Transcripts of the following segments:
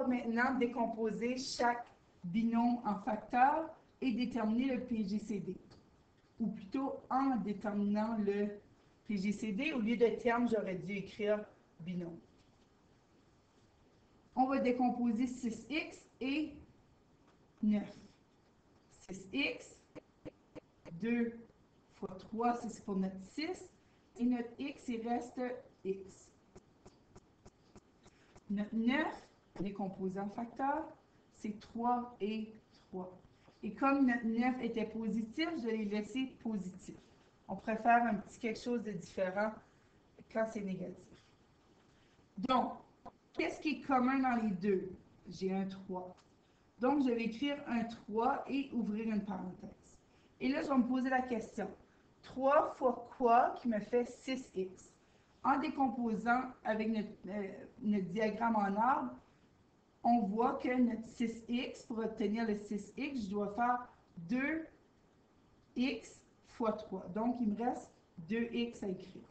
maintenant décomposer chaque binôme en facteurs et déterminer le PGCD. Ou plutôt, en déterminant le PGCD, au lieu de terme, j'aurais dû écrire binôme. On va décomposer 6x et 9. 6x, 2 fois 3, c'est pour notre 6. Et notre x, il reste x. Notre 9, décomposé en facteurs, c'est 3 et 3. Et comme notre 9 était positif, je l'ai laissé positif. On préfère un petit quelque chose de différent quand c'est négatif. Donc, qu'est-ce qui est commun dans les deux? J'ai un 3. Donc, je vais écrire un 3 et ouvrir une parenthèse. Et là, je vais me poser la question. 3 fois quoi qui me fait 6x? En décomposant avec notre diagramme en arbre, on voit que notre 6x, pour obtenir le 6x, je dois faire 2x fois 3. Donc, il me reste 2x à écrire.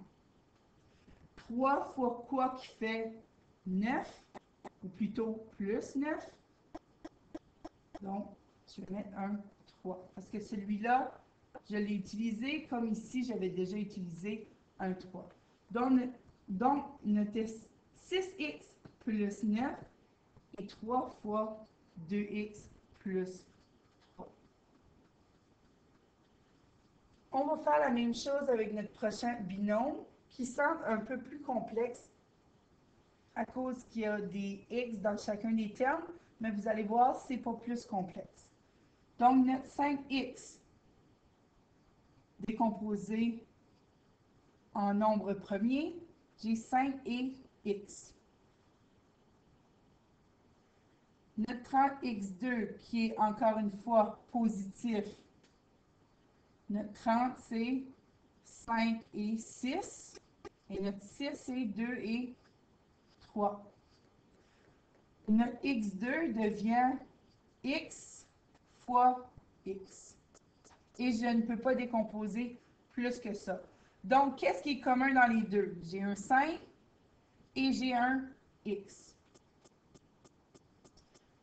3 fois quoi qui fait 9, ou plutôt plus 9. Donc, je vais mettre un 3. Parce que celui-là, je l'ai utilisé comme ici, j'avais déjà utilisé un 3. Donc notre 6x plus 9 est 3 fois 2x plus 3. On va faire la même chose avec notre prochain binôme qui semble un peu plus complexe à cause qu'il y a des x dans chacun des termes, mais vous allez voir, c'est pas plus complexe. Donc, notre 5x décomposé en nombre premier, j'ai 5 et x. Notre 30x2 qui est encore une fois positif, notre 30 c'est 5 et 6. Et notre 6 c'est 2 et 3. Notre x2 devient x fois x. Et je ne peux pas décomposer plus que ça. Donc, qu'est-ce qui est commun dans les deux? J'ai un 5 et j'ai un x.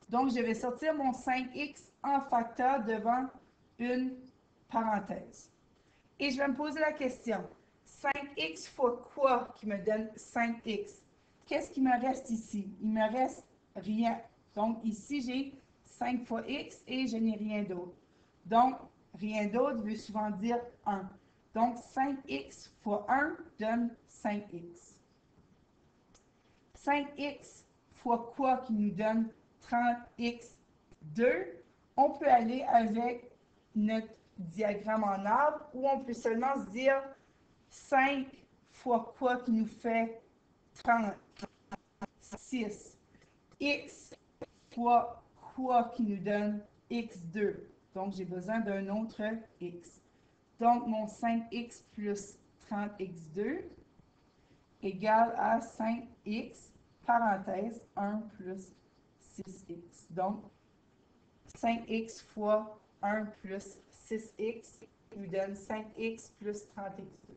Donc, je vais sortir mon 5x en facteur devant une parenthèse. Et je vais me poser la question, 5x fois quoi qui me donne 5x? Qu'est-ce qui me reste ici? Il me reste rien. Donc, ici, j'ai 5 fois x et je n'ai rien d'autre. Donc, rien d'autre veut souvent dire 1. Donc, 5x fois 1 donne 5x. 5x fois quoi qui nous donne 30x2? On peut aller avec notre diagramme en arbre ou on peut seulement se dire 5 fois quoi qui nous fait 36. X fois quoi qui nous donne x2. Donc, j'ai besoin d'un autre x. Donc, mon 5x plus 30x2 égale à 5x, parenthèse, 1 plus 6x. Donc, 5x fois 1 plus 6x nous donne 5x plus 30x2.